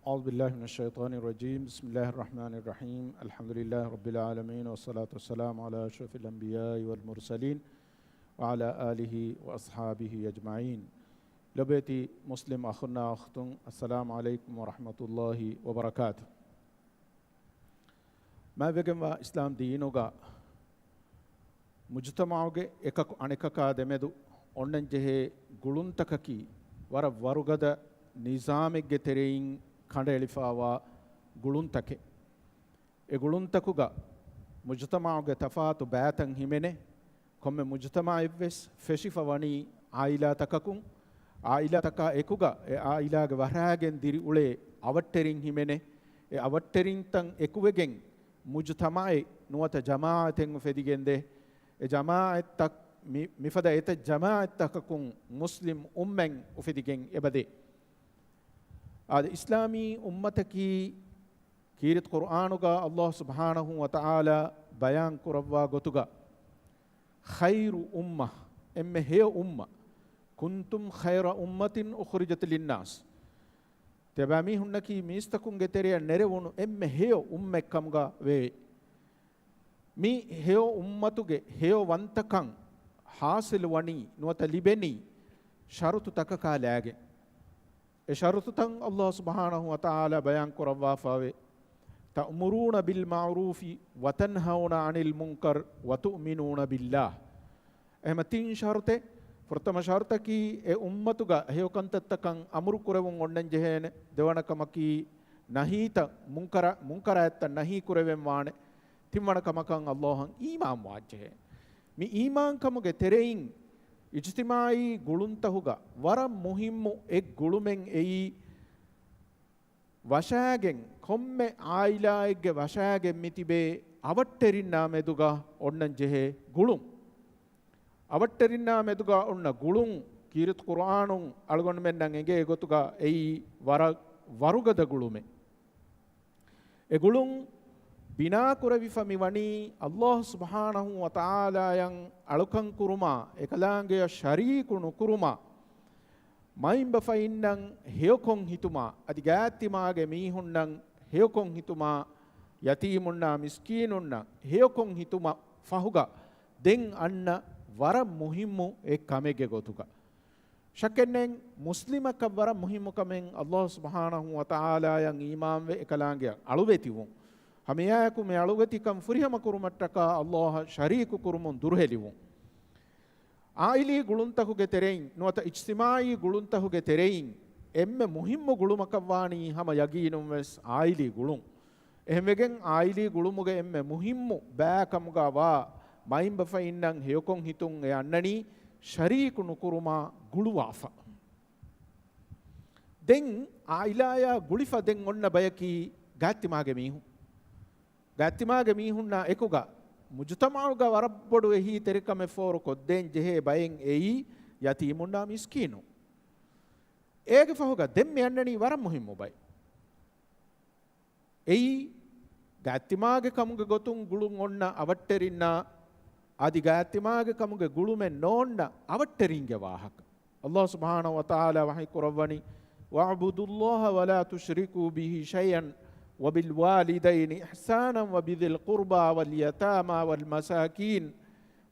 أعوذ بالله من الشيطان الرجيم بسم الله الرحمن الرحيم الحمد لله رب العالمين والصلاة والسلام على أشرف الأنبياء والمرسلين وعلى آله وأصحابه أجمعين لبيتي مسلم أخنا أختم السلام عليكم ورحمة الله وبركاته ما بيجمع إسلام دينوغا مجتمعوغي එකක අනෙකකා දෙමෙදු ඔන්නන් ජෙහි ගුළුන්තකකි වර වරුගද නිසාමෙක්ගේ තෙරෙයින් කඩ එලිෆාවා ගුළුන්තකේ ඒ ගුළුන්තකුගා මුජ්තමාඋගේ තෆාතු බෑතන් හිමෙනේ කොම්මෙ මුජ්තමායිවස් ෆෙෂිෆවනි ආයිලා තකකුන් ආයිලා තක එකුගා ඒ ආයිලාගේ වරාගෙන් දිරි උලේ අවට්ටරින් හිමෙනේ ඒ අවට්ටරින් තන් එකුවෙගෙන් මුජ්තමායි නුවත ජමාඅතෙන් ෆෙදිගෙන්දේ ඒ ජමාඅත්තක් මිෆද ඒත ජමාඅත්තකකුන් මුස්ලිම් උම්මෙන් උෆෙදිගෙන් එබදේ ආද ඉස්ලාමී උම්මතකී කීරිත් කුර්ආනුගා අල්ලාහ් සුබ්හානහු වතාලා බයන් කරවා ගොතුගා ඛෛරු උම්මහ එම්මෙ හේ උම්ම කුන්තුම් ඛෛර උම්මතින් උඛරිජත් ලින්නාස් තබමි හුන්නකී මිස්තකුන්ගේ තෙරිය නෙරවුණු එම්මෙ හේ උම්මෙක්කම්ගා වේ මි හේ උම්මතුගේ හේ වන්තකම් හාසිල් වනි නුවත ලිබෙනි ශරුතු තකකාලෑගේ ඒ ශරුතුතන් අල්ලාහ් සුබ්හානහු වතාලා බයන් කරවා ෆාවේ තඅමුරුන බිල් මඅරූෆි වතන්හවුන අනිල් මුන්කර් වතුමිනුන බිල්ලාහ් එහෙම තින් ශරුතේ ප්‍රථම ශර්තකී ඒ උම්මතුගා හේකන්තත්තකන් අමුරු කරවුන් ඔන්නන් ජෙහෙන දෙවනකමකී නහීත මුන්කරයත්ත නහී කරවෙන් වානේ තිම්වනකමකන් අල්ලාහන් ඊමාන් වාජ්ජේ මේ ඊමාන් කමුගේ තෙරෙයින් ඉජ්තිමායි ගුළුන්තහුගා වර මුහිම්මු එක් ගුළුමෙන් එයි වශාගෙන් කොම්මෙ ආයිලායිගේ වශාගෙන් මිතිබේ අවට්ටරින්නා මෙදුගා ඔන්නන් ජෙහේ ගුළුම් අවට්ටරින්නා මෙදුගා ඔන්න ගුළුම් කීරිත් කුර්ආනුන් අල්ගොන් මෙන්නන් එගේ ගොතුගා එයි වරුගද ගුළුමෙ ඒ ගුළුම් බිනා කුරවිෆමි වනි අල්ලාහ් සුබ්හානහු වතාලායන් අලුකන් කුරුමා එකලාංගේ ශරීකුණු කුරුමා මයින් බෆයින්නන් හේකොන් හිතුමා අදිගාත්තිමාගේ මීහුන්නන් හේකොන් හිතුමා යතීමුන්නා මිස්කීනුන්නා හේකොන් හිතුමා ෆහුගා දෙන් අන්න වර මුහිම්මු ඒ කමෙගේ ගොතුක ශකෙන්නෙන් මුස්ලිමක වර මුහිම්මු කමෙන් අල්ලාහ් සුබ්හානහු වතාලායන් ඊමාම් වේ එකලාංගේ අලුවෙතිවුන් ಹಮಿಯಾಕು ಮೆ ಅಳುಗತಿಕಂ ಫುರಿಹಮ ಕುರುಮಟ್ಟಕ ಅಲ್ಲಾಹ ಶರೀಕು ಕುರುಮುನ್ ದುರ್ಹೆಲಿವು ಆಯಿಲಿ ಗುಳುಂತಹುಗೆ ತೆರೆಯಿನ್ ನುವತ ಇಜ್ತಿಮಾಯಿ ಗುಳುಂತಹುಗೆ ತೆರೆಯಿನ್ ಎಮ್ಮೆ ಮುಹಿಮ್ಮು ಗುಳುಮಕವಾಣಿ ಹಮ ಯಗೀನುಂ ವೆಸ್ ಆಯಿಲಿ ಗುಳುಂ ಎಹಮೆಗೆನ್ ಆಯಿಲಿ ಗುಳುಮುಗೆ ಎಮ್ಮೆ ಮುಹಿಮ್ಮು ಬ್ಯಾಕಮುಗ ವಾ ಮೈಂ ಬಫಯಿನ್ನಂ ಹೇಕೊಂ ಹಿತುಂ ಎ ಅನ್ನನಿ ಶರೀಕು ನುಕುರುಮಾ ಗುಳುವಾಫ ದೆನ್ ಆಯಿಲಾಯ ಗುಳಿಫ ದೆನ್ ಒನ್ನ ಬಯಕಿ ಗಾತ್ತಿಮಾಗೆ ಮೀಹು ගාත්තිමාගේ මීහුන්නා එකුගා මුජ්තමාඋගා වරබ්බොඩු එහි තෙරිකම ෆෝරු කොද්දෙන් ජෙහෙ බයෙන් එයි යතීමුන්නා මිස්කීනු ඒගේ ෆහුගා දෙම්ම යන්නනි වර මුහිම්මු බයි එයි ගාත්තිමාගේ කමුගේ ගොතුන් ගුළුන් ඔන්න අවට්ටරින්නා ආදි ගාත්තිමාගේ කමුගේ ගුළුමෙන් නෝන්න අවට්ටරින්ගේ වාහක අල්ලාහ් සුබ්හානහු වතාලා වහී කුරවනි වඅබුදුල්ලාහ වලා තුෂ්රිකූ බිහි ෂයන් وبالوالدين إحسانا وبذي القربى واليتامى والمساكين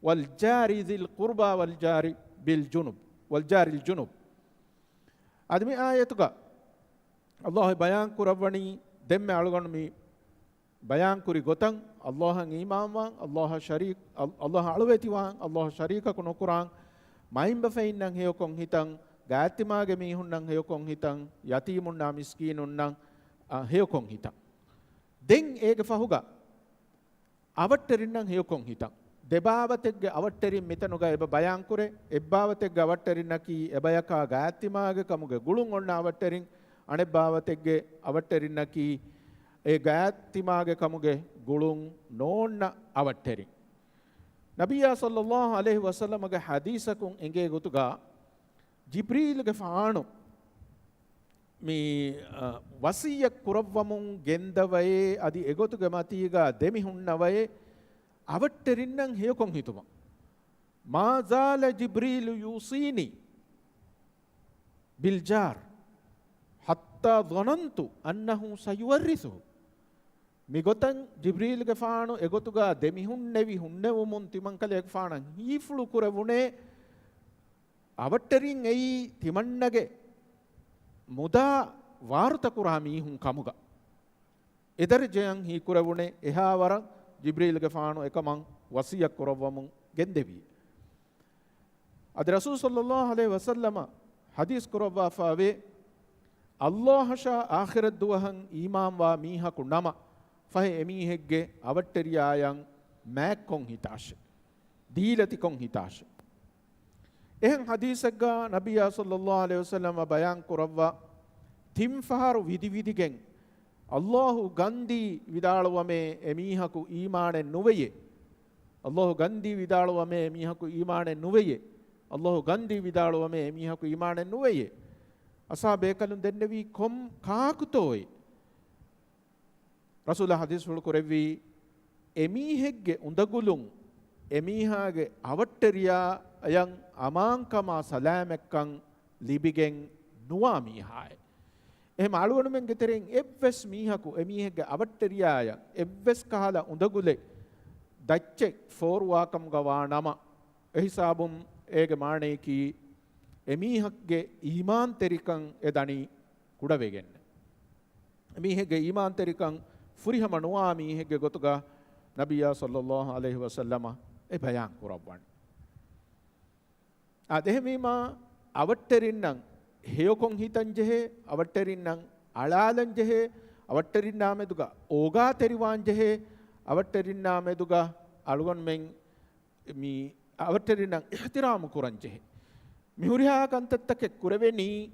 والجار ذي القربى والجار بالجنب والجار الجنب أدمي آياتك الله بيان كربني دم على مي بيان كري غتن الله إمام وان الله شريك الله علوتي وان الله شريك كنو قرآن مايم بفين نان هيوكون هيتان غاتما جمي هنان هيوكون هيتان يتيمون مسكينون نان හේකොන් හිතන් දෙන් ඒක ෆහුගා අවට්ටරින්නම් හේකොන් හිතන් දෙබාවතෙක්ගේ අවට්ටරින් මෙතනුගා එබ බයන් කුරේ එබ්බාවතෙක්ගේ අවට්ටරින්නකි එබයකා ගාත්තිමාගේ කමුගේ ගුළුන් ඔන්න අවට්ටරින් අනෙබ්බාවතෙක්ගේ අවට්ටරින්නකි ඒ ගාත්තිමාගේ කමුගේ ගුළුන් නෝන්න අවට්ටරින් නබියා සල්ලල්ලාහු අලයිහි වසල්ලමගේ හදීසකුන් එංගේ ගොතුගා ජිබ්‍රීල්ගේ ෆාණු මේ වසිය කුරවමුන් ගෙන්දවයේ අදි එගොතුගේ මතීගා දෙමිහුන්නවයේ අවට්ටරින්නම් හේකොන් හිතුමා මාසාල ජිබ්‍රීල් යූසීනි බිල්ජාර් හත්තා දොනන්තු අන්නහු සයුවර්රිසු මිගොතන් ජිබ්‍රීල්ගේ ෆානු එගොතුගා දෙමිහුන් නෙවි හුන්නෙවුමුන් තිමන් කලෙක් ෆානන් හීෆුළු කුරවුනේ අවට්ටරින් එයි තිමන්නගේ මුදා වාර්ත කුරා මීහුන් කමුග එදර ජයන් හී කුරවුනේ එහා වර ජිබ්‍රීල්ගේ ෆානු එකමන් වසියක් කුරවමුන් ගෙන්දෙවි අද රසූල් සල්ලල්ලාහු අලයිහි වසල්ලම හදීස් කුරවා ෆාවේ අල්ලාහ් ෂා ආඛිරත් දුවහන් ඊමාම් වා මීහකු නම ෆහ එමීහෙක්ගේ අවට්ටරියායන් මෑක්කොන් හිතාශ දීලති කොන් හිතාශ එහෙන් හදීසග්ගා නබියා සල්ලල්ලාහු අලයිහි වසල්ලම බයන් කුරවා තිම්ෆහරු විදිවිදිගෙන් අල්ලාහ් ගන්දි විදාලවමේ එමීහකු ඊමානෙන් නුවයේ අල්ලාහ් ගන්දි විදාලවමේ එමීහකු ඊමානෙන් නුවයේ අල්ලාහ් ගන්දි විදාලවමේ එමීහකු ඊමානෙන් නුවයේ අසාබේකලුන් දෙන්නවි කොම් කාකුතෝයි රසූල හදීස් වල කුරෙවි එමීහෙක්ගේ උඳගුලුන් එමීහාගේ අවට්ටරියා අයන් අමාංකමා සලාමෙක්කන් ලිබිගෙන් නුවා මීහාය එහෙම අලුවනුමෙන් ගෙතරෙන් එව්වස් මීහකු එමීහෙක්ගේ අවට්ටරියාය එව්වස් කහලා උඳගුලේ දච්චෙක් ෆෝර්වාකම් ගවා නම එහිසාබුම් ඒගේ මාණේකි එමීහක්ගේ ඊමාන් තෙරිකන් එදණි කුඩ වෙගෙන්න එමීහෙක්ගේ ඊමාන් තෙරිකන් ෆුරිහම නුවා මීහෙක්ගේ ගොතුගා නබියා සල්ලල්ලාහු අලයිහි වසල්ලම ඒ බයන් කුරවන්නේ අදෙහිමීමා අවට්ටරින්නම් හේයකොන් හිතන් ජෙහෙ අවට්ටරින්නම් අලාලන් ජෙහෙ අවට්ටරින්නා මෙදුගා ඕගා තෙරිවාන් ජෙහෙ අවට්ටරින්නා මෙදුගා අලුගන් මෙන් මී අවට්ටරින්නම් ඉහ්තිරාම කුරන් ජෙහෙ මිහුරිහා කන්තත්තක කුරවෙනි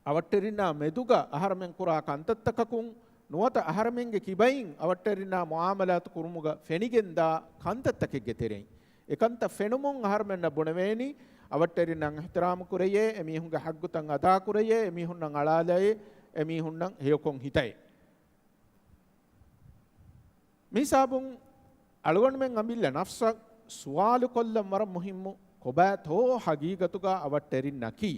අවට්ටරින්නා මෙදුගා අහරමෙන් කුරා කන්තත්තකකුන් නුවත අහරමෙන්ගේ කිබයින් අවට්ටරින්නා මුආමලාත් කුරුමුග ෆෙනිගෙන්දා කන්තත්තකෙගේ තෙරෙයි එකන්ත ෆෙනුමුන් අහරමෙන්න බොනවේනි අවට්ටරින්නම් ඉහ්තිරාම කුරයේ එමිහුන්ගේ හග්ගුතන් අදා කුරයේ එමිහුන්නම් අලාලයේ එමිහුන්නම් හේයකොන් හිතයි මිසාබුන් අලුගන් මෙන් අමිල්ල නෆ්සක් සුවාලු කොල්ලම් වර මුහිම්මු කොබෑතෝ හගීගතුගා අවට්ටරින් නකි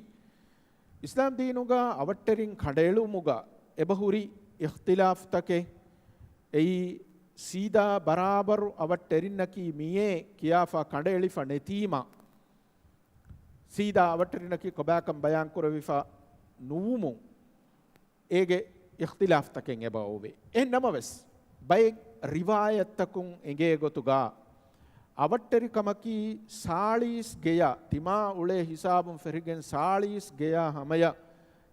ඉස්ලාම් දීනුගා අවට්ටරින් කඩේලුමුගා එබහුරි ඉඛ්තිලාෆ් තකේ එයි සීදා බරාබර් අවට්ටරින් නකි මියේ කියාෆා කඩේලිෆා නෙතීමා සීදා අවට්ටරින් නකි කොබෑකම් බයන් කුරවිෆා නුවුමු ඒගේ ඉඛ්තිලාෆ් තකෙන් එබෝවේ එන්නමවස් බයි රිවායත්තකුන් එගේ ගොතුගා අවට්ටරිකමකි සාලීස් ගෙය තිමා උලේ හිසාබුන් ෆෙරිගෙන් සාලීස් ගෙය හමය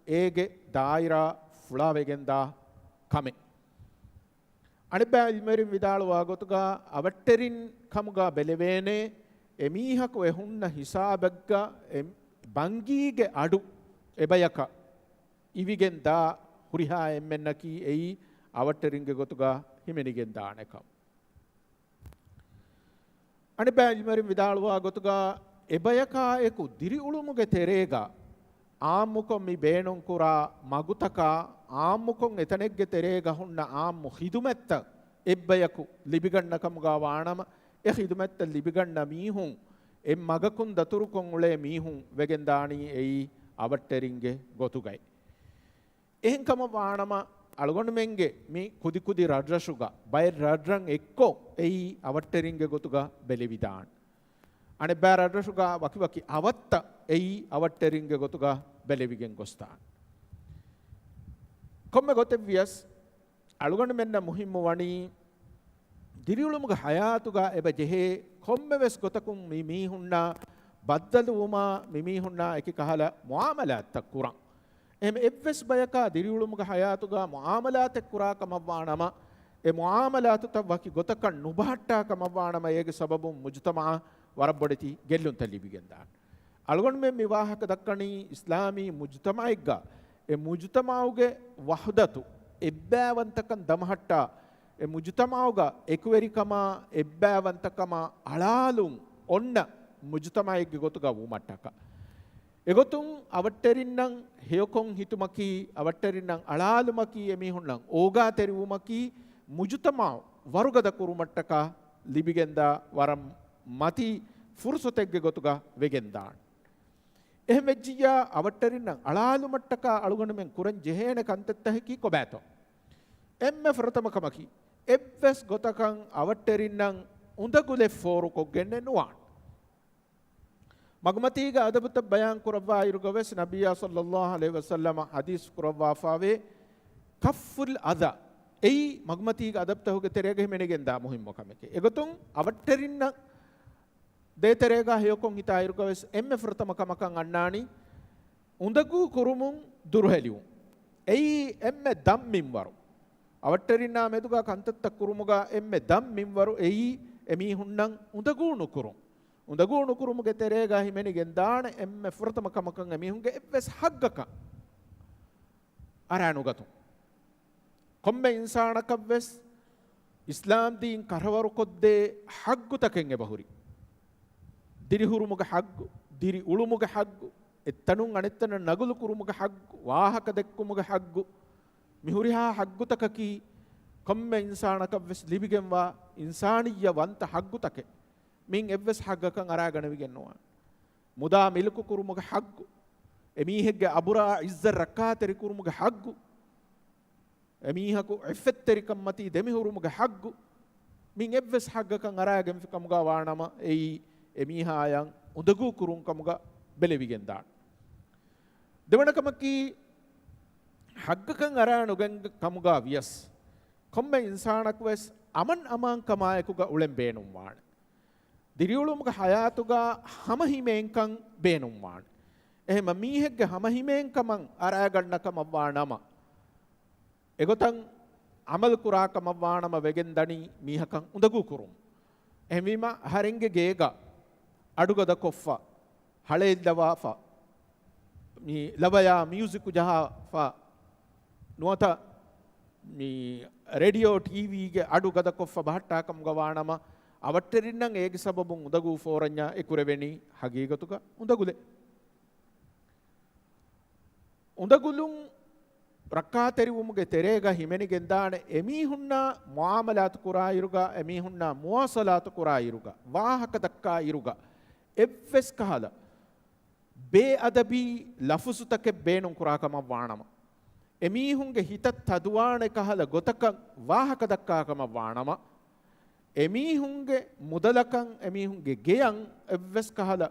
ඒගේ දායිරා ෆුලාවෙගෙන්දා කමෙ අනිබෑ ඉල්මරින් විදාලවා ගොතුගා අවට්ටරින් කමුගා බෙලවේනේ එමීහකු එහුන්න හිසාබග්ගා බංගීගේ අඩු එබයක ඉවිගෙන්දා හුරිහා එම්මෙන්නකි එයි අවට්ටරින්ගේ ගොතුගා හිමෙනිගෙන් දානකම් අනිබෑ ඉල්මරින් විදාලවා ගොතුගා එබයකායෙකු දිරි උළුමුගේ තෙරේගා ආම්මුකොන් මි බේනොන් කුරා මගුතකා ආම්මුකොන් එතනෙක්ගේ තෙරේගා හුන්න ආම්මු හිදුමැත්ත එබ්බයකු ලිබිගන්නකමුගා වානම එ හිදුමැත්ත ලිබිගන්න මීහුන් එම් මගකුන් දතුරුකොන් උලේ මීහුන් වෙගෙන් දානී එයි අවට්ටරින්ගේ ගොතුගයි එහෙන්කම වානම අලුගොන්න මෙන්ගේ මේ කුදි කුදි රඩ්රසුගා බය රඩ්රන් එක්කෝ එයි අවට්ටරින්ගේ ගොතුගා බෙලිවිදාන් අනේ බෑ රඩ්රසුගා වකි වකි අවත්ත එයි අවට්ටරින්ගේ ගොතුගා බෙලිවිගෙන් ගොස්තාන් කොම්ම ගොතෙවියස් අලුගොන්න මෙන්න මුහිම්ම වණි දිරියුළුමුග හයාතුගා එබ ජෙහේ කොම්ම වෙස් ගොතකුන් මිමීහුන්නා බද්දලුමා මිමීහුන්නා එක කහලා මුආමලාත් කුරන් එම එව්වස් බයකා දිරියුළුමුග හයාතුගා මුආමලාත් කුරාකම වානම ඒ මුආමලාත් තවකි ගොතකන් නුබහට්ටාකම වානම ඒගේ සබබුම් මුජ්තමා වරබ්බඩති ගෙල්ලුන් තලිබිගෙන් දාන අලුගොන් මේ විවාහක දක්කණි ඉස්ලාමී මුජ්තමායිග්ගා ඒ මුජ්තමාවගේ වහදතු එබ්බෑවන්තකන් දමහට්ටා ඒ මුජ්තමාවගා එක්වරිකම එබ්බෑවන්තකම අලාලුන් ඔන්න මුජ්තමායිග්ගේ ගොතුගා වුමට්ටක එගොතුන් අවට්ටරින්නම් හේයකොන් හිතුමකි අවට්ටරින්නම් අලාලුමකි එමිහුන්නම් ඕගා තෙරිවුමකි මුජ්තමාව වරුගද කුරුමට්ටක ලිබිගෙන්දා වරම් මති ෆුර්සතෙක්ගේ ගොතුගා වෙගෙන්දාන් එහෙම වෙජ්ජියා අවට්ටරින්න අලාලු මට්ටක අලුගොණ මෙන් කුරන් ජෙහේන කන්තත්තහකි කොබෑතෝ එම්ම ෆරතමකමකි එව්වස් ගොතකන් අවට්ටරින්නම් උඳගුලෙ ෆෝරු කොග්ගෙන්නේ නුවාන් මගමතීග අදබුත බයන් කුරවා ඉරුගවස් නබියා සල්ලල්ලාහු අලයිහි වසල්ලම හදීස් කුරවා ෆාවේ කෆ්ෆුල් අදා එයි මගමතීග අදබතහුගේ තෙරේග හිමෙනගෙන් දා මුහිම්ම කමකේ එගොතුන් අවට්ටරින්න දේතරේග හයකොන් හිතා ඉරුගවස් එම්ම ෆරතමකමකන් අන්නානි උඳගු කුරුමුන් දුරහෙලියු එයි එම්ම දම්මින්වරු අවට්ටරින්නා මෙදුගා කන්තත්ත කුරුමුගා එම්ම දම්මින්වරු එයි එමිහුන්නම් උඳගුණු කුරුම් උඳගුණු කුරුමුගේ තෙරේගා හිමෙනිගෙන් දාන එම්ම ෆරතමකමකන් එමිහුන්ගේ එව්වස් හග්ගක අරානුගතු කොම්බ ඉන්සානකවස් ඉස්ලාම් දීන් කරවරු කොද්දේ හග්ගුතකෙන් එබහුරි දිරි හුරුමුගේ හග්ගු දිරි උළුමුගේ හග්ගු එත්තනුන් අනෙත්තන නගුළු කුරුමුගේ හග්ගු වාහක දෙක්කුමුගේ හග්ගු මිහුරිහා හග්ගුතකකි කොම්බ ඉන්සානකවස් ලිබිගෙන්වා ඉන්සානිය වන්ත හග්ගුතකේ මින් එව්වස් හග්ගකන් අරාගෙන විගෙන්නවා මුදා මිලකු කුරුමුගේ හග්ගු එමීහෙගේ අබුරා ඉස්ස රකාතරි කුරුමුගේ හග්ගු එමීහකු ඉෆ්ෆත්තරිකම් මති දෙමිහුරුමුගේ හග්ගු මින් එව්වස් හග්ගකන් අරාගෙන ෆිකමුගා වානම එයි එමීහායන් උදගු කුරුම් කමුගා බෙලෙවිගෙන් දාන දෙවනකමකි හග්ගකන් අරානුගෙන් කමුගා වියස් කොම්බ ඉන්සානක් වෙස් අමන් අමාන් කමායකුගා උලෙන් බේනුම් වාන දිරියුළුමුගේ හයාතුගා හම හිමෙන්කන් බේනුම් වාන එහෙම මීහෙක්ගේ හම හිමෙන්කමන් අරාගන්නකම වානම එගොතන් අමල් කුරාකම වානම වෙගෙන් දනි මීහකන් උදගු කුරුම් එහිම හරින්ගේ ගේගා අඩුගද කොෆ්ෆා හලෙල්දවාෆා මේ ලබයා මියුසික් ජහා නුවත මේ රේඩියෝ ටීවී ගේ අඩුගද කොෆ්ෆා බහට්ටාකම් ගවානම අවට්ටරින්නම් ඒගේ සබබුන් උදගු ෆෝරඤ්ඤා එකුරෙවෙනි හගීගතුක උදගුලේ උදගුලුන් රක්කාතරිවුමුගේ තෙරේග හිමෙනිගෙන් දාන එමිහුන්නා මුආමලාත් කුරා ඉරුගා එමිහුන්නා මුවාසලාත් කුරා ඉරුගා වාහක දක්කා ඉරුගා එව්වස් කහල බේ අදබි ලෆුසුතක බේනුම් කුරාකම වානම එමිහුන්ගේ හිතත් තදුවාන කහල ගොතක වාහක දක්කාකම වානම එමිහුන්ගේ මුදලකන් එමිහුන්ගේ ගෙයන් එව්වස් කහල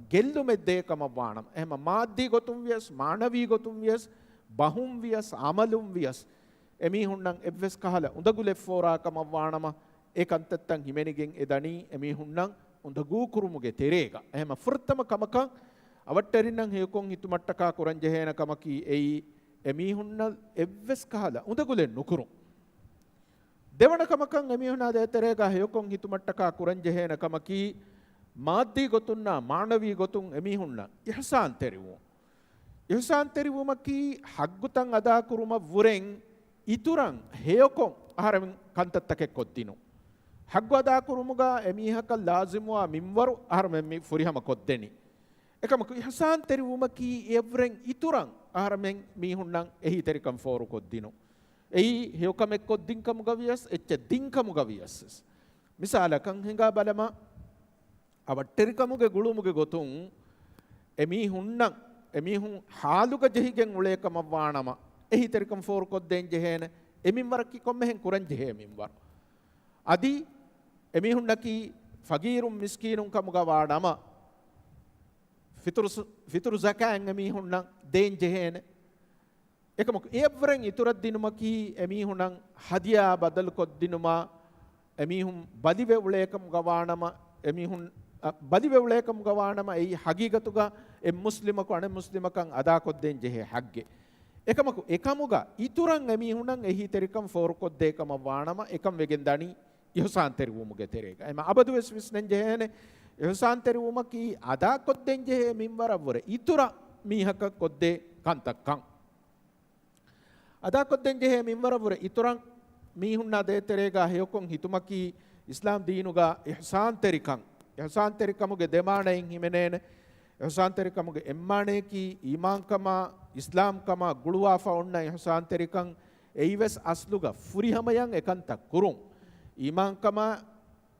ගෙල්ලුමෙද්දේකම වානම එහෙම මාද්දී ගොතුම් වියස් මානවී ගොතුම් වියස් බහුම් වියස් අමලුම් වියස් එමිහුන්නම් එව්වස් කහල උඳගුලෙ ෆෝරාකම වානම ඒකන්තත්තන් හිමෙනිගෙන් එදනි එමිහුන්නම් උඳගු කුරුමුගේ තෙරේග එහෙම ෆෘත්තම කමකන් අවට්ටරින්නම් හේකොන් හිතුමට්ටකා කුරන් ජෙහේන කමකි එයි එමිහුන්න එව්වස් කහල උඳගුලෙ නුකුරු දෙවන කමකන් එමිහුනා දෙතරේග හේකොන් හිතුමට්ටකා කුරන් ජෙහේන කමකි මාද්දී ගොතුන්නා මානවී ගොතුන් එමිහුන්න ඉහසාන් තෙරිවෝ ඉහසාන් තෙරිවුමකි හග්ගුතන් අදා කුරුම වුරෙන් ඉතුරන් හේකොන් ආහරමින් කන්තත්තකෙක් කොද්දිනු හග්ගු අදා කුරුමුගා එමිහක ලාසිමුවා මින්වරු ආහරමෙන් මේ ෆුරිහම කොද්දෙනි එකමක ඉහසාන් තෙරිවුමකි එවරෙන් ඉතුරන් ආහරමෙන් මිහුන්නම් එහි තෙරිකම් ෆෝරු කොද්දිනු එයි හේකමෙක් කොද්දින්කම ගවියස් එච්ච දින්කම ගවියස් මිසාලකන් හිඟා බලම අවට්ටරිකමුගේ ගුළුමුගේ ගොතුන් එමිහුන්නම් එමිහුන් හාලුක ජෙහිගෙන් උලේකම වානම එහි තෙරිකම් ෆෝරු කොද්දෙන් ජෙහේන එමින්වරකි කොම්මෙන් කුරන් ජෙහේ මින්වර අදි එමිහුන්නකි ෆගීරුම් මිස්කීනුම් කමුගා වානම ෆිතුරු සකාන් එමිහුන්නම් දෙන් ජෙහේන එකමක එවරෙන් ඉතුරක් දිනුමකි එමිහුන්නම් හදියා බදල් කොද්දිනුමා එමිහුන් බදිවෙ උලේකම ගවානම එමිහුන් බදිවෙවලේකම් ගවානම එයි හගීගතුගා එම් මුස්ලිමකු අනෙ මුස්ලිමකන් අදා කොද්දෙන් ජෙහේ හග්ගේ එකමකු එකමුගා ඉතුරන් එමිහුණන් එහි තෙරිකම් ෆෝරු කොද්දේකම වානම එකම් වෙගෙන් දනි ඉහසාන් තෙරිවුමුගේ තෙරේක එම අබදු වෙස් විස්නෙන් ජෙහේනේ ඉහසාන් තෙරිවුමකි අදා කොද්දෙන් ජෙහේ මින්වරවර ඉතුර මීහක කොද්දේ කන්තක්කන් අදා කොද්දෙන් ජෙහේ මින්වරවර ඉතුරන් මීහුන්නා දේතරේගා හයකොන් හිතුමකි ඉස්ලාම් දීනුගා ඉහසාන් තෙරිකම් ඉහසාන් තෙරිකමුගේ දෙමාණයෙන් හිමෙනේන ඉහසාන් තෙරිකමුගේ එම්මාණේකි ඊමාන්කම ඉස්ලාම්කම ගුළුවාෆා ඔන්න ඉහසාන් තෙරිකම් එයිවස් අස්ලුගා ෆුරිහමයන් එකන්තක් කුරුම් ඊමාන්කම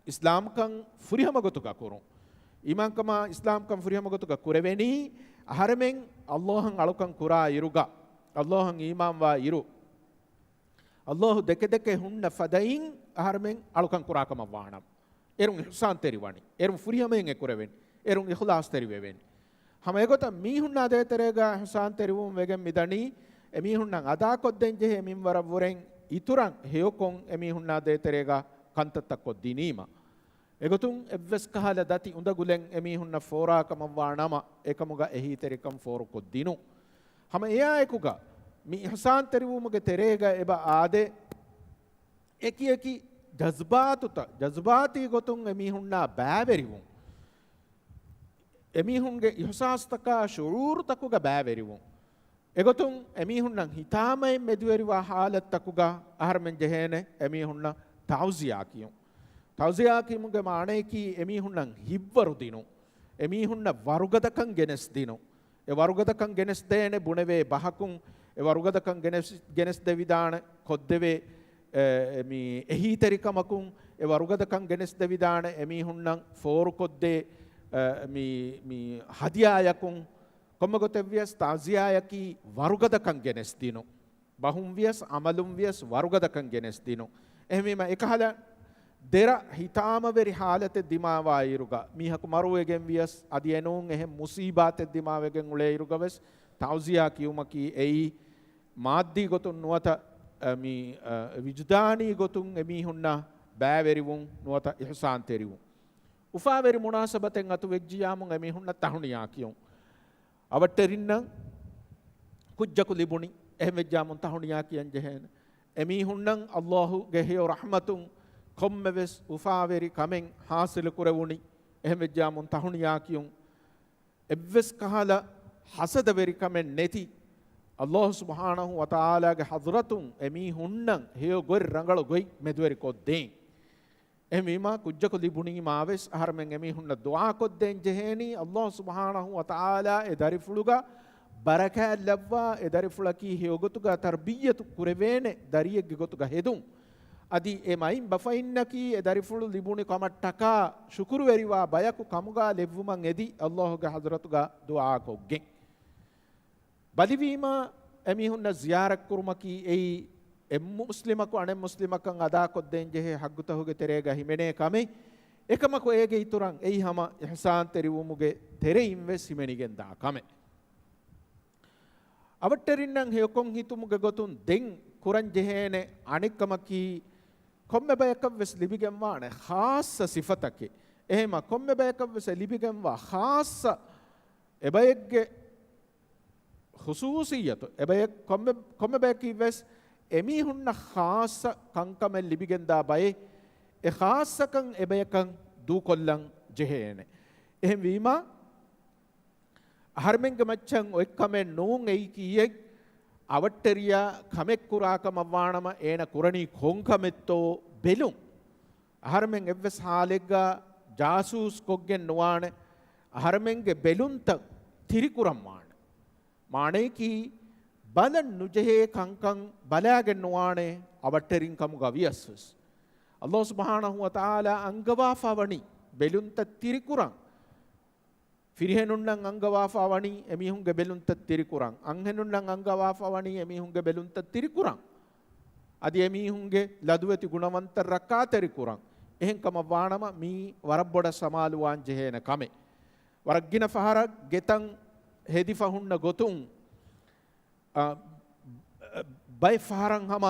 ඉස්ලාම්කම් ෆුරිහම ගොතුක කුරුම් ඊමාන්කම ඉස්ලාම්කම් ෆුරිහම ගොතුක කුරෙවෙනි අහරමෙන් අල්ලාහන් අලුකන් කුරා ඉරුගා අල්ලාහන් ඊමාන් වා ඉරු අල්ලාහ් දෙක දෙක හුන්න ෆදයින් අහරමෙන් අලුකන් කුරාකම වානම් එරුන් ඉහ්සාන් තෙරිවනි එරුන් ෆුරියමෙන් එකුරෙවෙන් එරුන් ඉඛලාස් තෙරිවෙවෙන් හැම එකත මීහුන්න අදේතරේගා ඉහ්සාන් තෙරිවුම් වෙගෙන් මිදණි එමීහුන්නන් අදා කොද්දෙන් ජෙහෙ මින්වර වරෙන් ඉතුරන් හේයකොන් එමීහුන්න අදේතරේගා කන්තත්තක් කොද්දිනීම එගොතුන් එව්වස් කහල දති උඳගුලෙන් එමීහුන්න ෆෝරාකම වානම එකමුග එහි තෙරිකම් ෆෝරු කොද්දිනු හැම එයා එකුගා මි ඉහ්සාන් තෙරිවුමගේ තෙරේගා එබ ආදේ එකි ජස්බාති ගොතුන් එමීහුන්නා බෑවෙරිවුන් එමීහුන්ගේ ඉහ්සාස්තකා ශුරූර්තකුග බෑවෙරිවුන් එගොතුන් එමීහුන්නන් හිතාමයි මෙදුවරිවා හාලත්තකුගා අහරමෙන් ජෙහේන එමීහුන්න තවුසියා කියුන් තවුසියා කියමුගේ මානෙකි එමීහුන්නන් හිබ්වරු දිනු එමීහුන්න වරුගදකන් ගෙනස් දිනු ඒ වරුගදකන් ගෙනස් දේනේ බුණවේ බහකුන් ඒ වරුගදකන් ගෙනස් දෙවිදාන කොද්දෙවේ මේ එහි තරිකමකුන් ඒ වරුගදකන් ගෙනස් දෙවිදාන එමීහුන්නන් ෆෝරු කොද්දේ මේ හදියායකුන් කොම්මගොතෙවියස් තාසියායකි වරුගදකන් ගෙනස් දිනු බහුම් වියස් අමලුම් වියස් වරුගදකන් ගෙනස් දිනු එහෙමම එකහල දෙර හිතාම වෙරි හාලත දිමාවා ඉරුගා මීහකු මරුවේගෙන් වියස් අදියනෝන් එහෙ මුසීබාත දිමාවේගෙන් උලේ ඉරුගවස් තාසියා කියුමකි එයි මාද්දී ගොතුන් නුවත මේ විජ්දානී ගොතුන් එමීහුන්නා බෑවෙරිවුන් නුවත ඉහ්සාන් තෙරිවුන් උෆාවෙරි මුනාසබතෙන් අතු වෙජ්ජියාමුන් එමීහුන්න තහුණියා කියුන් අවටරින්න කුජ්ජකු ලිබුණි එහෙම වෙජ්ජාමුන් තහුණියා කියන් ජෙහෙන එමීහුන්නන් අල්ලාහු ගෙහිය රහමතුන් කොම්මෙවස් උෆාවෙරි කමෙන් හාසිල කුරවුණි එහෙම වෙජ්ජාමුන් තහුණියා කියුන් එව්වස් කහලා හසද වෙරි කමෙන් නැති අල්ලාහ් සුබ්හානහු වතාලාගේ හදරතුන් එමීහුන්නන් හේය ගොර් රංගල ගොයි මෙදුවරි කොද්දෙන් එමීමා කුජ්ජකු ලිබුණි මාවෙස් අහරමෙන් එමීහුන්න දුආ කොද්දෙන් ජෙහෙනි අල්ලාහ් සුබ්හානහු වතාලා එදරිෆුලුගා බරකා ලව්වා එදරිෆුලකි හේයගතුගා තර්බියතු කුරවේනේ දරියෙක්ගේ ගොතුගා හෙදුන් අදි එමයින් බෆයින්නකි එදරිෆුලු ලිබුණි කමට්ටකා ශුකුරු වෙරිවා බයකු කමුගා ලෙව්වුමන් එදි අල්ලාහ්ගේ හදරතුගා දුආ කොග්ගෙන් බලිවීම එමීහුන්න ziyarak කුරුමකි එයි මුස්ලිමකු අනෙ මුස්ලිමකන් අදා කොද්දෙන් ජෙහෙ හග්ගුතහුගේ තෙරේගා හිමෙනේ කමේ එකමකු ඒගේ ඉතුරන් එයි හම ඉහ්සාන් තෙරිවුමුගේ තෙරෙයින් වෙස් හිමෙනිගෙන් දා කමේ අවටරින්නම් හේකොන් හිතුමුගේ ගොතුන් දෙන් කුරන් ජෙහෙනේ අනික්කමකි කොම්මෙ බයකම් වෙස් ලිබිගෙන් වානේ ખાસ සිෆතකේ එහෙම කොම්මෙ බයකම් වෙස් ලිබිගෙන් වා ખાસ එබයෙක්ගේ خصوصيته එබය කොම්මෙ බයකි වෙස් එමීහුන්න ખાસ කංකමෙන් ලිබිගෙන් දා බයේ ඒ ખાસකන් එබයකන් දූ කොල්ලන් ජෙහෙනේ එහෙම වීමා අහර්මෙන්ගේ මච්චන් ඔය කමෙන් නෝන් එයි කීයෙක් අවට්ටරියා කමෙක් කුරාකම වානම ඒන කුරණී කොංකමෙත්තෝ බෙලුම් අහර්මෙන් එව්වස් හාලෙග්ගා ජාසූස් කොග්ගෙන් නොවානේ අහර්මෙන්ගේ බෙලුන්ත තිරිකුරම් වාන මාණේකි බලන් නුජහේ කංකං බලාගෙන නොවානේ අවට්ටරින් කමු ගවියස්වස් අල්ලාහ් සුබ්හානහු වතාලා අංගවාෆවණි බෙලුන්ත තිරිකුරම් ෆිරිහෙනුන්නම් අංගවාෆවණි එමිහුන්ගේ බෙලුන්ත තිරිකුරම් අංහෙනුන්නම් අංගවාෆවණි එමිහුන්ගේ බෙලුන්ත තිරිකුරම් අදි එමිහුන්ගේ ලදුවති ගුණවන්ත රක්කා තිරිකුරම් එහෙන්කම වානම මී වරබ්බොඩ සමාලුවාන් ජෙහෙන කමේ වරග්ගින ෆහරක් ගෙතන් හෙදිෆහුන්න ගොතුන් බයි ෆහරන් හම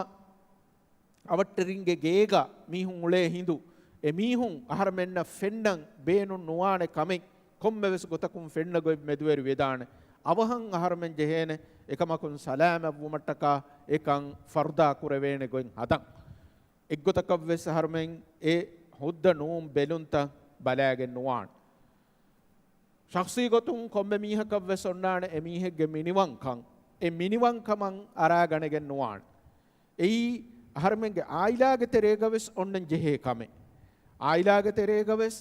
අවට්ටරින්ගේ ගේගා මීහුන් උලේ හිඳු එමිහුන් අහරමෙන්න ෆෙන්නන් බේනුන් නොවානේ කමේ කොම්මෙවස් ගොතකුම් ෆෙන්න ගොයි මෙදුවරි වේදාන අවහන් අහරමෙන් ජෙහෙන එකමකුන් සලාම වුමට්ටකා එකං ෆර්දා කුරවේනේ ගොයින් හදන් එක්ගොතක වෙස් අහරමෙන් ඒ හොද්ද නෝම් බෙලුන්ත බලාගෙන නොවාන ශක්ෂී ගොතුන් කොම්මෙ මීහක වෙස් ඔන්නාන එමීහෙගේ මිනිවංකම් ඒ මිනිවංකමන් අරාගණගෙන නොවාන එයි අහරමෙන්ගේ ආයිලාගේ තෙරේගවෙස් ඔන්නන් ජෙහේ කමේ ආයිලාගේ තෙරේගවෙස්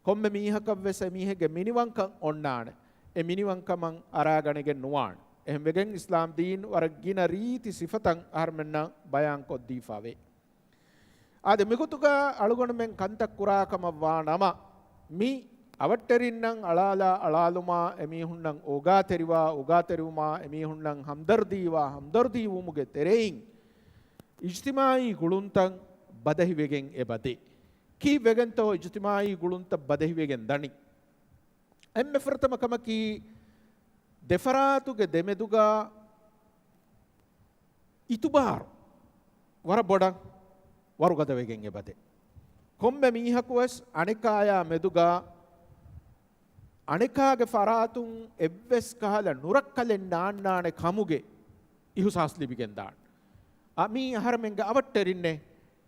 කොම්මෙ මීහක වෙස් මීහෙගේ මිනිවංකම් ඔන්නාන ඒ මිනිවංකමන් අරාගණගෙන නොවාන එහෙම වෙගෙන් ඉස්ලාම් දීන් වරගින රීති සිෆතන් අහරමෙන්න බයන් කොද්දීෆාවේ ආද මිකුතුක අලුගොණ මෙන් කන්තක් කුරාකම වානම මි අවට්ටරින්නම් අලාලා අලාලුමා එමිහුන්නම් ඕගා තෙරිවා එමිහුන්නම් හම්දර්දීවුමුගේ තෙරෙයින් ඉජ්තිමායි ගුළුන්තන් බදහිවෙගෙන් එබදේ කී වෙගෙන්තෝ ඉජ්තිමායි ගුළුන්ත බදහිවෙගෙන් දනි එම්මෙ ෆර්තමකමකී දෙෆරාතුගේ දෙමෙදුගා ඉතුබාර වර බොඩන් වරුගදවෙගෙන් එබදේ කොම්බෙ මීහකුවස් අනිකායා මෙදුගා අනිකාගේ ෆරාතුන් එව්වෙස් කහල නුරක් කලෙන් නාන්නානේ කමුගේ ඉහුසාස් ලිබිගෙන් දාන්න අමී අහරමෙන්ගේ අවට්ටරින්නේ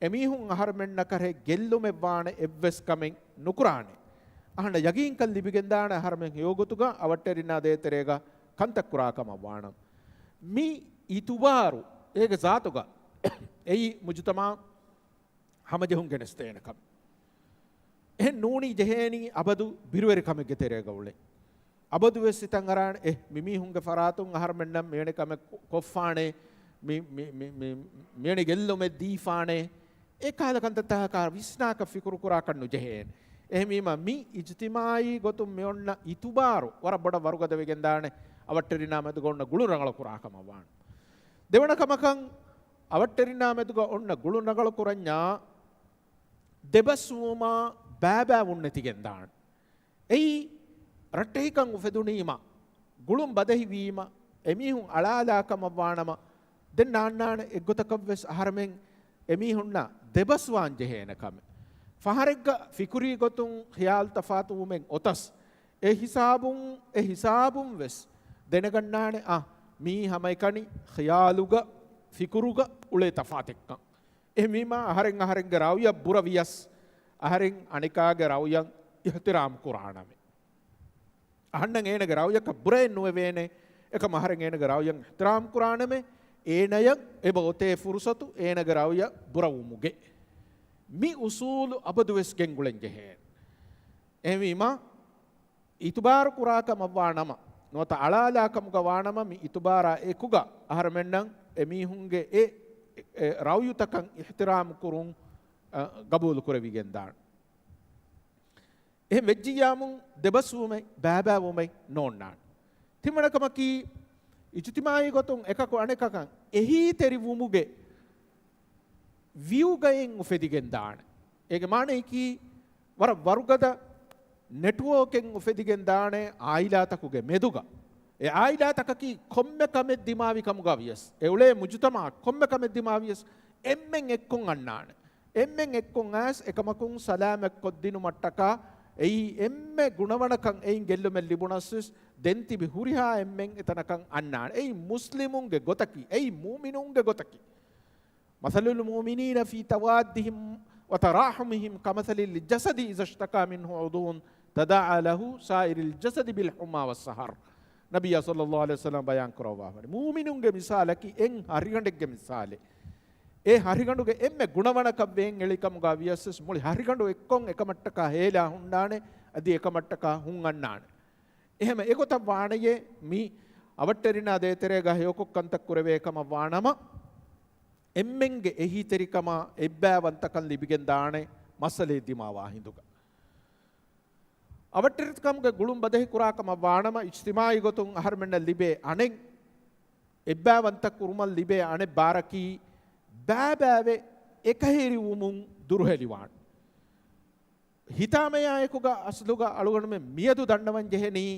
එමිහුන් අහරමෙන්න කරේ ගෙල්ලුමෙ වාන එව්වෙස් කමෙන් නුකුරානේ අහන්න යගින් කල් ලිබිගෙන් දාන අහරමෙන් යෝගතුගා අවට්ටරිනා දේතරේගා කන්තකුරාකම වානම් මී ඉතුබාරු ඒක සාතුගා එයි මුජතමා හමජහුන් ගෙනස්තේනකම් එහෙන් නූනි ජෙහෙනි අබදු බිරුවරි කමෙ තෙරේ ගවුලේ අබදු වෙස් සිතන් අරාන මිමිහුන්ගේ ෆරාතුන් අහරමෙන්නම් මේනේ කම කොෆානේ මේනේ ගෙල්ලොමෙ දීෆානේ ඒ කාලකන්තතහකාර විස්නාක ෆිකුරු කුරා කන්නු ජෙහෙන් එහෙමීම මි ඉජ්තිමායි ගොතුම් මෙොන්න ඉතුබාරු වර බොඩ වරුගද වෙගෙන් දානේ අවට්ටරිනා මැද ගොන්න ගුළු රංගල කුරාකම වාන දෙවන කමකන් අවට්ටරිනා මැද ගොන්න ගුළු රංගල කුරඤ්ඤා දෙබස්වුමා බෑබෑ වුන්නතිගෙන් දාන එයි රට්ටහිකන් උෆෙදුනීම ගුළුම් බදහිවීම එමිහුන් අලාලාකම වානම දෙන් නාන්නාන එක්ගොතකවෙස් අහරමෙන් එමිහුන්න දෙබස්වාන් ජෙහෙනකම ෆහරෙග්ග ෆිකුරී ගොතුන් හියාල් තෆාතුමෙන් ඔතස් ඒ හිසාබුම් වෙස් දෙනගන්නානේ මී හමයිකනි හියාලුග ෆිකුරුග උලේ තෆාතෙක්කන් එහිමීම අහරෙන්ගේ රාවිය බුරවියස් අහරෙන් අනිකාගේ රාවියන් ඉහ්තිරාම් කුරානමෙ අහන්නන් ඒනගේ රාවියක බුරෙන් නුවේනේ එක මහරෙන් ඒනගේ රාවියන් ඉහ්තිරාම් කුරානමෙ ඒනයක් එබ ඔතේ ෆුරුසතු ඒනගේ රාවිය බුරවුමුගේ මි උසූලු අබදුවෙස් ගෙන්ගුලෙන් ජෙහෙන් එහිමීම ඉතුබාර කුරාකම වානම නොත අලාලාකමුග වානම මි ඉතුබාරා එකුග අහරමෙන්නම් එමිහුන්ගේ ඒ රාවියුතකන් ඉහ්තිරාම් කුරුන් ගබූල් කුරවිගෙන් දාන එහෙම වෙජ්ජියාමුන් දෙබසුමයි බෑබෑවුමයි නෝන්නාන් තිමනකමකී ඉජ්තිමායි ගොතුන් එකක අනෙකකන් එහි තෙරිවුමුගේ වියුගයෙන් උෆෙදිගෙන් දාන ඒගේ මානේ කී වර වරුගද නෙට්වර්කෙන් උෆෙදිගෙන් දානේ ආයිලාතකුගේ මෙදුගා ඒ ආයිලාතකකී කොම්මෙ කමෙ දිමාවි කමුගා වියස් ඒ උලේ මුජතමා කොම්මෙ කමෙ දිමාවියස් එම්මෙන් එක්කොන් අන්නාන එම්මෙන් එක්කොන් ඇස් එකමකුන් සලාමෙක් කොද්දිනු මට්ටකා එයි එම්මෙ ගුණවණකන් එයින් ගෙල්ලුමෙ ලිබුණස්සස් දෙන්තිබි හුරිහා එම්මෙන් එතනකන් අන්නාන එයි මුස්ලිමුන්ගේ ගොතකි එයි මූමිනුන්ගේ ගොතකි මසලුල් මුමිනීන ෆී තවාද්දිහිම් වතරාහුමිහිම් කමසලිල් ජසදි ඉසා ඉෂ්තකා මින්හු උදුන් තදාඅ ලහු සායිරිල් ජසදි බිල් හුමා වස්සහර් නබිය සල්ලල්ලාහු අලයිහි වසල්ලම් බයන් කරවා වරි මූමිනුන්ගේ මිසාලකි එන් හරිගණ්ඩෙක්ගේ මිසාලේ ඒ හරිගණ්ඩුගේ එම්මෙ ගුණවණක වෙන් එලිකමුගා වියස්සස් මුලි හරිගණ්ඩු එක්කොන් එකමට්ටක හේලා හුන්නානේ අදි එකමට්ටක හුන් අන්නානේ එහෙම ඒකොත වාණයේ මි අවට්ටරිනා දේතරේ ගහ යොකොක්කන්ත කුරවේකම වානම එම්මෙන්ගේ එහි තෙරිකම එබ්බෑවන්තකන් ලිබිගෙන් දානේ මසලේ දිමාවා හිඳුක අවට්ටරිකම්ගේ ගුළුම් බදෙහි කුරාකම වානම ඉජ්තිමායි ගොතුන් අහර්මෙන්න ලිබේ අනෙන් එබ්බෑවන්ත කුරුමල් ලිබේ අනේ බාරකී බෑබෑවේ එකහිරි වුමුන් දුරුහෙලිවාන් හිතාමයායකුගා අස්ලුගා අලුගණුමෙන් මියදු දන්නවන් ජෙහෙනී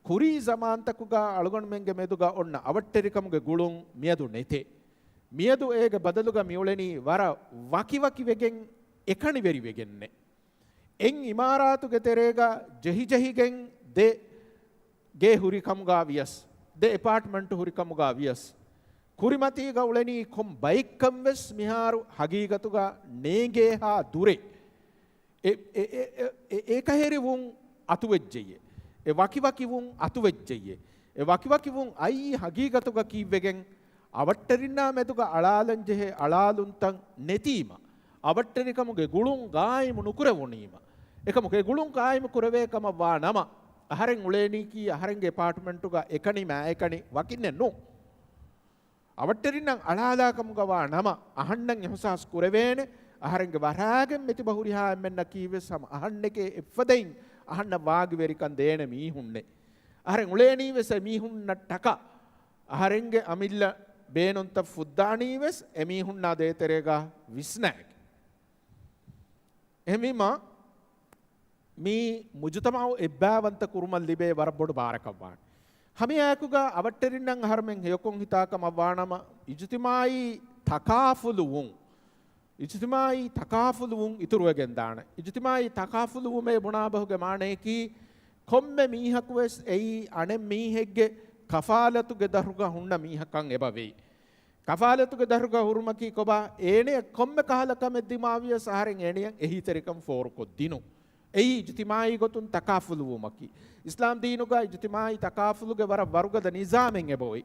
කුරී සමාන්තකුගා අලුගණුමෙන්ගේ මෙදුගා ඔන්න අවට්ටරිකමුගේ ගුළුම් මියදු නෙතේ මියදු ඒගේ බදලුගා මියොලෙනී වර වකිවකි වෙගෙන් එකණි වෙරි වෙගෙන්නේ එන් ඉමාරාතුගේ තෙරේගා ජෙහිජෙහිගෙන් දෙ ගේ හුරිකමුගා වියස් දෙ එපාර්ට්මන්ට් හුරිකමුගා වියස් කුරිමතී ගවුලෙනී කොම් බයික්කම් වෙස් මිහාරු හගීගතුගා නේගේ හා දුරේ ඒකහෙරි වුන් අතුවෙජ්ජයේ ඒ වකිවකි වුන් අතුවෙජ්ජයේ ඒ වකිවකි වුන් අයි හගීගතුගා කීවෙගෙන් අවට්ටරින්නා මෙතුගා අලාලන් ජෙහෙ අලාලුන්තන් නෙතීම අවට්ටරිකමුගේ ගුළුන් ගායිමු නුකුරවුනීම එකමුගේ ගුළුන් ගායිමු කුරවේකම වා නම අහරෙන් උලේනී කී අහරෙන්ගේ එපාර්ට්මන්ටුගා එකනි මෑකනි වකින්නේ නෝ අවට්ටරින්නම් අලාලාකමුගා වා නම අහන්නන් එහසස් කුරවේනේ අහරෙන්ගේ වරාගෙන් මෙති බහුරිහා මෙන්න කීවේ සම අහන්නකේ එෆදෙයින් අහන්න වාගි වෙරිකන් දේන මීහුන්නේ අහරෙන් උලේනීවෙස මීහුන්නට්ටක අහරෙන්ගේ අමිල්ල බේනොන්ත ෆුද්දානීවෙස් එමීහුන්නා දේතරේගා විස්නෑක එහෙමීම මේ මුජතමාව එබ්බෑවන්ත කුරුමල් ලිබේ වරබොඩු බාරකවාන් හමියාකුගා අවට්ටරින්නම් අහරමෙන් හයකොන් හිතාකම වානම ඉජතිමායි තකාෆුලුවුන් ඉජතිමායි තකාෆුලුවුන් ඉතුරුවගෙන් දාන ඉජතිමායි තකාෆුලුවුමේ බුණාබහුගේ මානයකී කොම්මෙ මීහකුවෙස් එයි අනෙ මීහෙක්ගේ කෆාලතුගේ දරුගා හුන්න මීහකන් එබවෙයි කෆාලතුගේ දරුගා හුරුමකී කොබා ඒනේ කොම්මෙ කහලකම දිමාවිය සහරෙන් එණියන් එහිතරිකම් ෆෝරකො දිනු එයි ඉජතිමායි ගොතුන් තකාෆුලුවුමකී ඉස්ලාම් දීනුගා ඉජතිමායි තකාෆුලුගේ වරුගද නිසාමෙන් එබොයි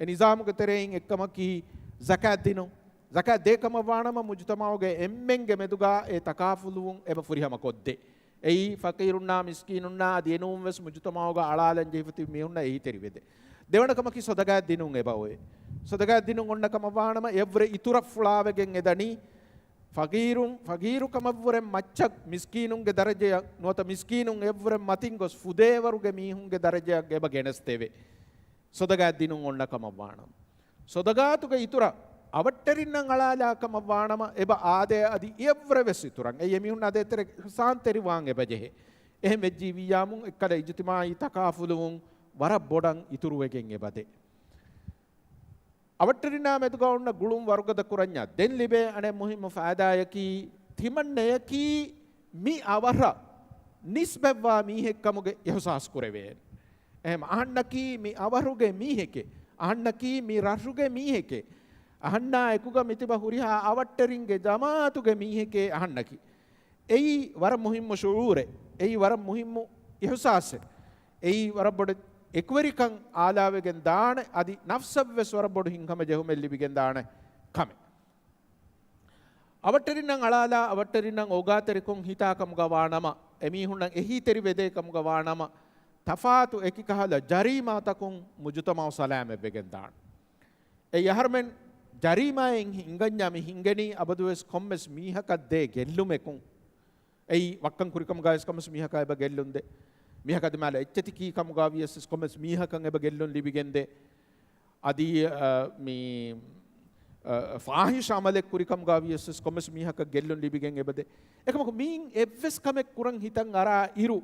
ඒ නිසාමුගේ තෙරෙයින් එක්කමකී zakat දිනු zakat දෙකම වානම මුජතමාවගේ එම්මෙන්ගේ මෙදුගා ඒ තකාෆුලුවුන් එබ ෆුරිහම කොද්දේ එයි ෆකීරුන්නා මිස්කීනුන්නා දිනුම් වෙස් මුජතමාවගේ අලාලන් ජීවිතී මිහුන්නා එයි තෙරිවෙද දෙවනකමකි සොදගත් දිනුම් එබවොයි සොදගත් දිනුම් ඔන්නකම වානම එව්වර ඉතුර ෆුලාවගෙන් එදනි ෆගීරුකමවරෙන් මච්චක් මිස්කීනුන්ගේ දරජයක් නොත මිස්කීනුන් එව්වරෙන් මතින් ගොස් ෆුදේවරුගේ මීහුන්ගේ දරජයක් එබ ගෙනස්තෙවේ සොදගත් දිනුම් ඔන්නකම වානම සොදගාතුගේ ඉතුර අවට්ටරින්නම් අලාලාකම වානම එබ ආදේ අදි එව්වර වෙස් ඉතුරන් ඒ මිහුන් අදේතර සාන්තෙරි වාන් එබජෙහෙ එහෙම ජීවියාමුන් එක්කල ඉජතිමායි තකාෆුලුන් වර බොඩන් ඉතුරුවගෙන් එබදේ අවට්ටරිනා මෙතුගා ඔන්න ගුළුම් වර්ගද කුරඤ්ඤා දෙන් ලිබේ අනේ මුහිම ෆාදායකි තිමන්නයකි මි අවර නිස්බවා මීහෙක්කමුගේ යහසස් කුරවේ එහෙම අහන්නකි මි අවරුගේ මීහෙකේ අහන්නකි මි රසුගේ මීහෙකේ අහන්නා එකුගා මිතිබ හුරිහා අවට්ටරින්ගේ ජමාතුගේ මීහෙකේ අහන්නකි එයි වර මුහිම ෂුූරේ එයි වර මුහිම යහසස් එයි වර බොඩ එක්වරිකන් ආලාවෙගෙන් දාන අදි නෆ්සව්වස් වර බොඩු හිංකම ජෙහුමෙල් ලිබිගෙන් දාන කමෙ අවට්ටරින්නම් අලාලා අවට්ටරින්නම් ඕගාතරිකුන් හිතාකම ගවානම එමිහුන්නම් එහි තෙරි වෙදේකම ගවානම තෆාතු එකි කහල ජරීමාතකුන් මුජතමව සලාම වෙගෙන් දාන ඒ යහර්මෙන් ජරීමායෙන් හිංගඤ්ඤාමි හිංගනි අබදුවස් කොම්මස් මීහක දේ ගෙල්ලුමෙකුන් එයි වක්කන් කුරිකම ගායස් කොම්මස් මීහක එබ ගෙල්ලුන්දේ මීහකද මාල එච්චති කී කම ගාවියස් කොම්මස් මීහකන් එබ ගෙල්ලුන් ලිබිගෙන්දේ අදි මේ ෆාහිෂ අමලෙක් කුරිකම් ගාවියස් කොම්මස් මීහක ගෙල්ලුන් ලිබිගෙන් එබදේ එකමක මීන් එව්වස් කමෙක් කුරන් හිතන් අරා ඉරු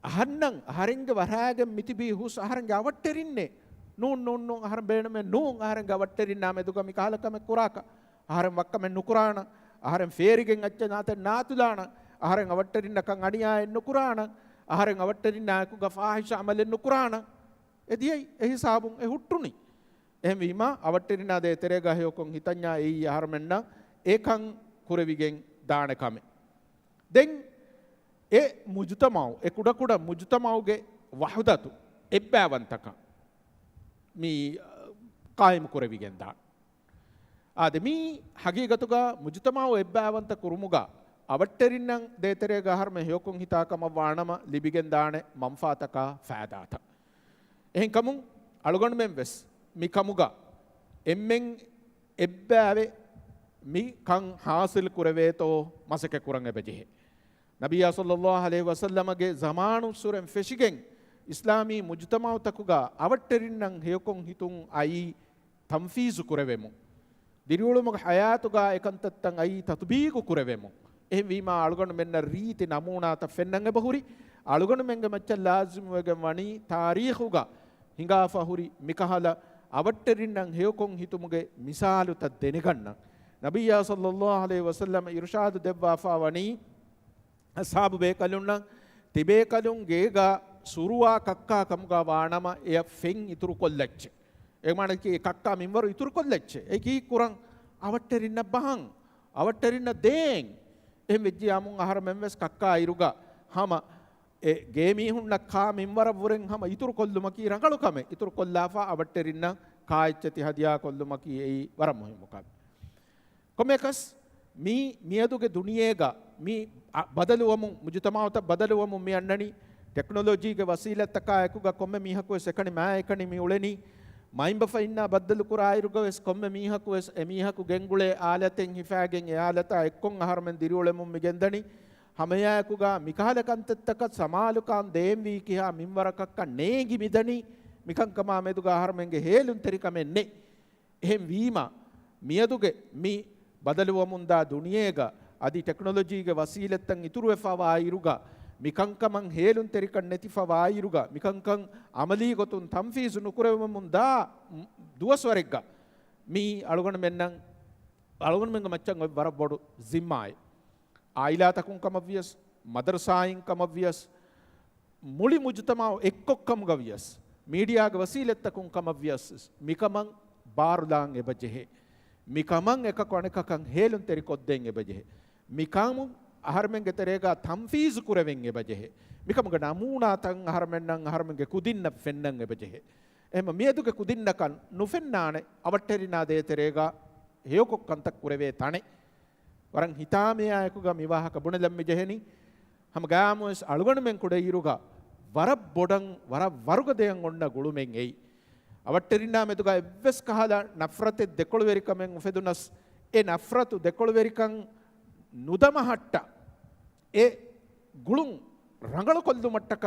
අහන්නම් අහරින්ගේ වරාගෙන් මිතිබී හුස් අහරන්ගේ අවට්ටරින්නේ නෝ අහරන් බේනමෙ නෝ අහරන්ගේ අවට්ටරින්නා මෙදුකමි කාලකම කුරාක අහරන් වක්කමෙන් නුකුරාන අහරන් ෆේරිගෙන් අච්ච නාත නාතුලාන අහරන් අවට්ටරින්නකන් අණියායෙන් නුකුරාන අහරන් අවට්ටරින්නාකු ගෆාහිෂ අමලෙන් නුකුරාන එදියයි එහි සාබුන් එහුට්ටුනි එහෙම වීම අවට්ටරින්නා දේ තෙරේ ගහයොකොන් හිතඤ්ඤා එයි අහරමෙන්න ඒකන් කුරවිගෙන් දාන කමෙ දෙන් ඒ මුජතමව ඒ කුඩ මුජතමවගේ වහදතු එබ්බෑවන්තක මේ කායම කුරවිගෙන් දාන ආදමි හගීගතුගා මුජතමව එබ්බෑවන්ත කුරුමුගා අවට්ටරින්නම් දේතරේ ගහර්ම හයොකුන් හිතාකම වානම ලිබිගෙන් දාන මම්ෆාතක ෆෑදාත එහෙන් කමුන් අලුගොන් මෙම්වස් මි කමුගා එම්මෙන් එබ්බෑවේ මි කන් හාසිල් කුරවේතෝ මසක කුරන් එබජෙහෙ නබියා සල්ලල්ලාහු අලයිහි වසල්ලමගේ zamaanu suren feshigen islami mujtama'u takuga awatterinnam heyokon hitun ai tamfizu kurevemu diriwulumug hayatuga ekantattan ai tatbiqu kurevemu එහෙම වීම අලුගොණ මෙන්න රීති නමූනාත ෆෙන්නංග බහුරි අලුගොණ මෙංග මච්ච ලාසිම වගේ වණි තාරීඛුගා හිඟා ෆහුරි මිකහල අවට්ටරින්නම් හේකොන් හිතුමුගේ මිසාලුත දෙනගන්න නබියා සල්ලල්ලාහු අලයිහි වසල්ලම ඉර්ෂාද් දෙව්වාෆා වණි අස්හාබු බේකලුන්න තිබේ කලුන් ගේගා සුරුවා කක්කා කමුගා වානම එය ෆෙන් ඉතුරු කොල්ලච්ච ඒ මාන කී කක්කා මින්වර ඉතුරු කොල්ලච්ච ඒ කී කුරන් අවට්ටරින්න බහන් අවට්ටරින්න දේන් එහෙම වෙජ්ජියාමුන් ආහාර මෙම්වස් කක්කා අයිරුගා හම ඒ ගේමීහුන්න කා මින්වර වරෙන් හම ඉතුරු කොල්ලුම කී රංගලු කම ඉතුරු කොල්ලාෆා අවට්ටරින්න කායිච්චති හදියා කොල්ලුම කී ඒ වර මොහිම මොකක් කොමෙකස් මී මියදුගේ දුනියේගා මී බදලුවමු මුජතමාවත බදලුවමු මේ අන්නනි ටෙක්නොලොජිගේ වසීලත්තකා එකුගා කොම්මෙ මීහකුවෙස් එකනි මෑ එකනි මී උලෙනි මයින්බ ෆයින්නා බද්දලු කුරායිරුගවෙස් කොම්මෙ මීහකුවෙස් එමීහකු ගෙන්ගුලේ ආලතෙන් හිෆාගෙන් එයාලත එක්කොන් අහරමෙන් දිරිවලෙමුම් මිගෙන්දනි ಹಮಯಾಕುಗ ಮಿಕಾಲಕಂತತ್ತಕ ಸಮಾಲುಕಾನ್ ದೇಂವಿ ಕಿಹಾ ಮಿಂವರಕಕ್ಕ ನೇಗಿ ಮಿದನಿ ಮಿಕಂಕಮ ಮೆದುಗ ಹರಮೆಂಗೆ ಹೇಲುನ್ ತೆರಿಕಮೆನ್ನೆ එහෙම වීම මියදුගේ මි බදලුව මුන්දා දුනියේග අදි ටෙක්නොලොජීගේ වසීලත්තන් ඉතුරු වෙෆවා ආයිරුගා මිකංකමන් හේලුන් තෙරිකන් නැතිෆවා ආයිරුගා මිකංකන් අමලී ගොතුන් තම්ෆීසු නුකුරෙම මුන්දා දුවස්වරෙග්ගා මි අලුගණ මෙන්නම් අලුගණ මෙංග මච්චන් ඔය වර බොඩු zimmaay ආයිලාතකුන් කමවියස් මදරසායින් කමවියස් මුලි මුජතමාව එක්කොක්කම් ගවියස් මීඩියාගේ වසීලත්තකුන් කමවියස් මිකමන් ಬಾರುದಾಂಗ್ ಎಬಜೆಹೆ ಮಿಕಮಂಗ್ ಎಕ ಕೊಣಕಕಂ ಹೇಲುನ್ ತೆರಿ ಕೊದ್ದೆಂಗ್ ಎಬಜೆಹೆ ಮಿಕಾಮು ಅಹರ್ಮೆಂಗೆ ತೆರೆಗ ತಂಫೀಜು ಕುರೆವೆಂಗ್ ಎಬಜೆಹೆ ಮಿಕಮಂಗ ನಮೂನಾ ತಂ ಅಹರ್ಮೆನ್ನಂ ಅಹರ್ಮೆಂಗೆ ಕುದಿನ್ನ ಫೆನ್ನಂಗ್ ಎಬಜೆಹೆ ಎಮ ಮಿಯದುಗೆ ಕುದಿನ್ನಕನ್ ನುಫೆನ್ನಾನೆ ಅವಟ್ಟೆರಿನಾ ದೇ ತೆರೆಗ ಹೇಯೊಕೊಕ್ಕಂತ ಕುರೆವೆ ತಾನೆ ವರಂ ಹಿತಾಮೆಯಾಯಕುಗ ಮಿವಾಹಕ ಬುಣಲಮ್ಮಿ ಜೆಹೆನಿ ಹಮ ಗಾಮುಸ್ ಅಳುಗಣ ಮೆಂ ಕುಡೆ ಇರುಗ ವರ ಬೊಡಂ ವರ ವರುಗ ದೇಯಂ ಒಣ್ಣ ಗುಳುಮೆಂ ಎಯ್ ಅವಟ್ಟೆರಿನಾ ಮೆದುಗ ಎವ್ವೆಸ್ ಕಹಲ ನಫ್ರತೆ ದೆಕೊಳು ವೆರಿಕಮೆಂ ಉಫೆದುನಸ್ ಎ ನಫ್ರತು ದೆಕೊಳು ವೆರಿಕಂ ನುದಮಹಟ್ಟ ಎ ಗುಳುಂ ರಂಗಳು ಕೊಲ್ದು ಮಟ್ಟಕ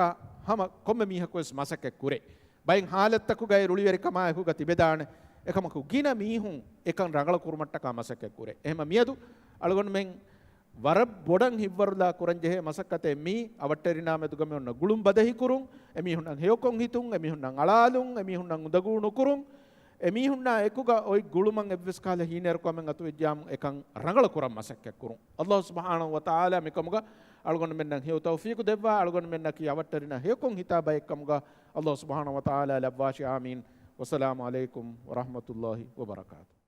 ಹಮ ಕೊಮ್ಮೆ ಮೀಹಕೊಸ್ ಮಸಕೆ ಕುರೆ ಬೈನ್ ಹಾಲತ್ತಕು ಗೈ ರುಳಿ ವೆರಿಕಮ ಹುಗ ತಿಬೆದಾಣೆ එකමකු ගින මීහුන් එකන් රඟල කුරුමට්ටක මසක කුරේ එහෙම මියදු අලගොන් මෙන් වර බොඩන් හිව්වරලා කුරංජෙහෙ මසක්කතේ මී අවට්ටරිනා මෙදුගම ඔන්න ගුළුම් බදහි කුරුන් එමිහුන් නම් හේකොන් හිතුන් එමිහුන් නම් අලාලුන් එමිහුන් නම් උදගුණු කුරුන් එමිහුන් නා එකුග ඔයි ගුළුමන් එව්වස් කාලේ හීනර කොමෙන් අතු වෙජ්ජාම් එකන් රඟල කුරම් මසක්ක කුරුන් අල්ලාහ් සුබ්හානහු වතාලා මෙකමුග අලගොන් මෙන් නම් හේව තෞෆීක දෙවවා අලගොන් මෙන් නකි අවට්ටරිනා හේකොන් හිතා බය එකමුග අල්ලාහ් සුබ්හානහු වතාලා ලබ්වාෂි ආමීන්. والسلام عليكم ورحمة الله وبركاته.